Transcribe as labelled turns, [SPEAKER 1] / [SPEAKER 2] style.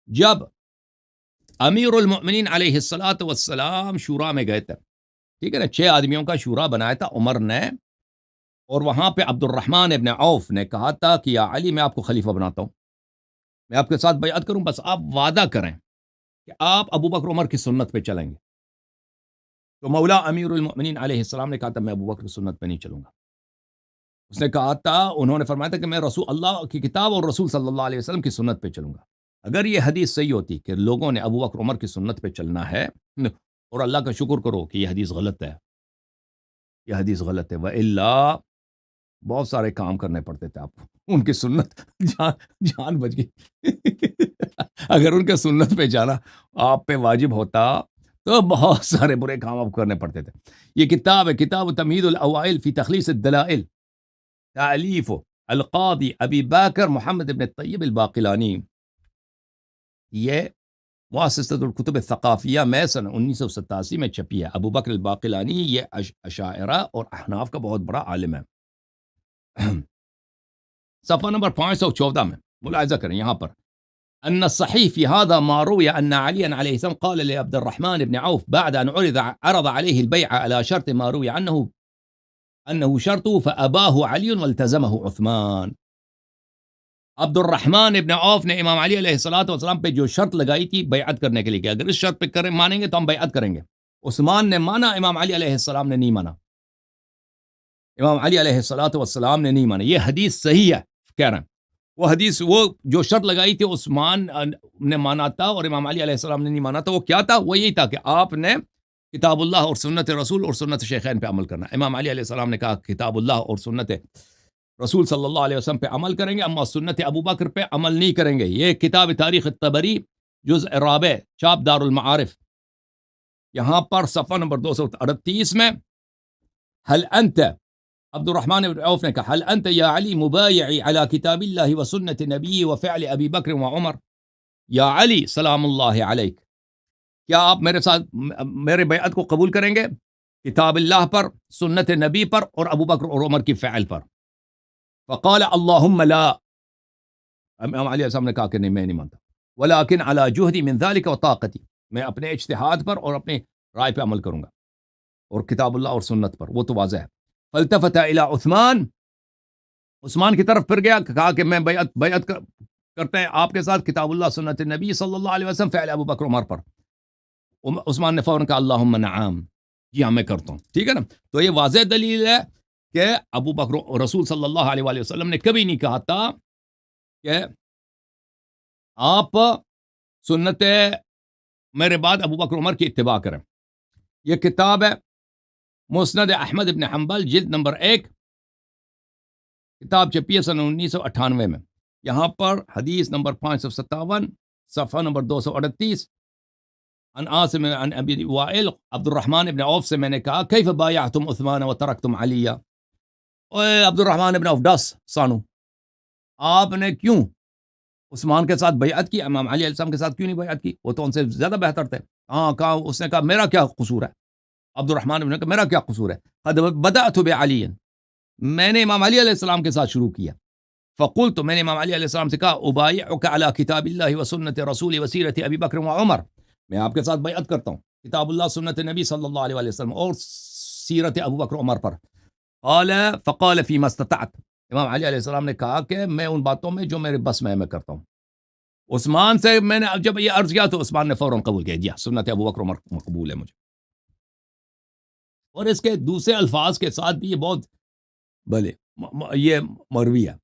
[SPEAKER 1] جب امیر المؤمنین علیہ الصلاۃ والسلام شورا میں گئے تھے، ٹھیک ہے نا، 6 آدمیوں کا شورا بنایا تھا عمر نے، اور وہاں پہ عبد الرحمن ابن عوف نے کہا تھا کہ یا علی، میں آپ کو خلیفہ بناتا ہوں، میں آپ کے ساتھ بیعت کروں، بس آپ وعدہ کریں کہ آپ ابو بکر عمر کی سنت پہ چلیں گے۔ تو مولا امیر المؤمنین علیہ السلام نے کہا تھا میں ابو بکر کی سنت پہ نہیں چلوں گا۔ اس نے کہا تھا، انہوں نے فرمایا تھا کہ میں رسول اللہ کی کتاب اور رسول صلی اللہ علیہ وسلم کی سنت پہ چلوں گا۔ اگر یہ حدیث صحیح ہوتی کہ لوگوں نے ابو بکر عمر کی سنت پہ چلنا ہے، اور اللہ کا شکر کرو کہ یہ حدیث غلط ہے، یہ حدیث غلط ہے، وَإِلَّا بہت سارے کام کرنے پڑتے تھے آپ کو، ان کی سنت جان بچ گئی اگر ان کے سنت پہ جانا آپ پہ واجب ہوتا تو بہت سارے برے کام آپ کرنے پڑتے تھے۔ یہ کتاب ہے، کتاب تمہید الاوائل فی تخلیص الدلائل، تالیف القاضی ابی باکر محمد ابن طیب الباقلانی، یہ مؤسسۃ الکتب الثقافیہ میں سن 1987 میں چھپی ہے۔ ابو بکر الباقلانی یہ اشاعرہ اور احناف کا بہت بڑا عالم ہے۔ صفحہ نمبر 514 میں ملاحظہ کریں، یہاں پر ان الصحيح في هذا ما روي ان عليا عليه السلام قال لعبد الرحمن بن عوف بعد ان عرض عليه البيع على شرط ما روي انه شرطه فاباه علي والتزمه عثمان۔ عبد الرحمن ابن عوف نے امام علی علیہ الصلوۃ والسلام پہ جو شرط لگائی تھی بیعت کرنے کے لیے کہ اگر اس شرط پہ مانیں گے تو ہم بیعت کریں گے، عثمان نے مانا، امام علی علیہ السلام نے نہیں مانا، امام علی علیہ الصلوۃ والسلام نے نہیں مانا۔ یہ حدیث صحیح ہے کہہ رہے ہیں، وہ حدیث، وہ جو شرط لگائی تھی عثمان نے مانا تھا اور امام علی علیہ السلام نے نہیں مانا تھا، وہ کیا تھا؟ وہ یہی تھا کہ آپ نے کتاب اللہ اور سنت رسول اور سنت شیخین پہ عمل کرنا۔ امام علی علیہ السلام نے کہا کتاب اللہ اور سنت رسول صلی اللہ علیہ وسلم پہ عمل کریں گے، اما سنت ابو بکر پہ عمل نہیں کریں گے۔ یہ کتاب تاریخ الطبری جزء رابع چاپ دار المعارف، یہاں پر صفحہ نمبر 238 میں هل انت، عبد الرحمن بن عوف نے کہا هل انت یا علی مبایعی علی کتاب اللہ و سنت نبی و فعل ابی بکر و عمر، یا علی سلام اللہ علیک، کیا آپ میرے ساتھ میرے بیعت کو قبول کریں گے کتاب اللہ پر، سنت نبی پر اور ابو بکر اور عمر کی فعل پر؟ فقال اللہم لا، امام علیہ السلام نے کہا کہ نہیں، میں نہیں مانتا، ولیکن علی جہدی من ذلک و طاقتی، میں اپنے اجتہاد پر اور اپنے رائے پہ عمل کروں گا، اور کتاب اللہ اور سنت پر، وہ تو واضح ہے۔ فالتفت الی عثمان، عثمان کی طرف پھر گیا، کہا کہ میں بیعت کرتے ہیں آپ کے ساتھ کتاب اللہ سنت نبی صلی اللہ علیہ وسلم فعل ابو بکر عمر پر۔ عثمان نے فوراً کہا اللہم نعم، جی ہاں میں کرتا ہوں، ٹھیک ہے نا۔ تو یہ واضح دلیل ہے کہ ابو بکر، رسول صلی اللہ علیہ وآلہ وسلم نے کبھی نہیں کہا تھا کہ آپ سنت میرے بعد ابو بکر عمر کی اتباع کریں۔ یہ کتاب ہے مسند احمد ابن حنبل، جلد نمبر 1، کتاب چھپی ہے سن 1998 میں۔ یہاں پر حدیث نمبر 557، صفحہ نمبر 238، عن عاصم عن ابی وائل، عبد الرحمن ابن عوف سے میں نے کہا کیف بایعتم عثمان وترکتم علی، اے عبد الرحمن ابن عوف ڈس سانو، آپ نے کیوں عثمان کے ساتھ بیعت کی، امام علی علیہ السلام کے ساتھ کیوں نہیں بیعت کی؟ وہ تو ان سے زیادہ بہتر تھے۔ ہاں کہا، اس نے کہا میرا کیا قصور ہے؟ عبد الرحمن ابن نے کہا میرا کیا قصور ہے؟ قد بدأت بعلی، میں نے امام علی علیہ السلام کے ساتھ شروع کیا۔ فقلت، میں نے امام علی علیہ السلام سے کہا ابایعک علی کتاب اللہ و سنت رسول و سیرت ابی بکر و عمر، میں آپ کے ساتھ بیعت کرتا ہوں کتاب اللہ سنت نبی صلی اللہ علیہ وآلہ وسلم اور سیرت ابو بکر عمر پر۔ فقال فیما استطعت، امام علی علیہ السلام نے کہا کہ میں ان باتوں میں جو میرے بس میں کرتا ہوں۔ عثمان سے میں نے جب یہ عرض کیا تو عثمان نے فوراً قبول کیا، جی سنت ابو بکر عمر مقبول ہے مجھے۔ اور اس کے دوسرے الفاظ کے ساتھ بھی یہ بہت بھلے یہ مروی ہے،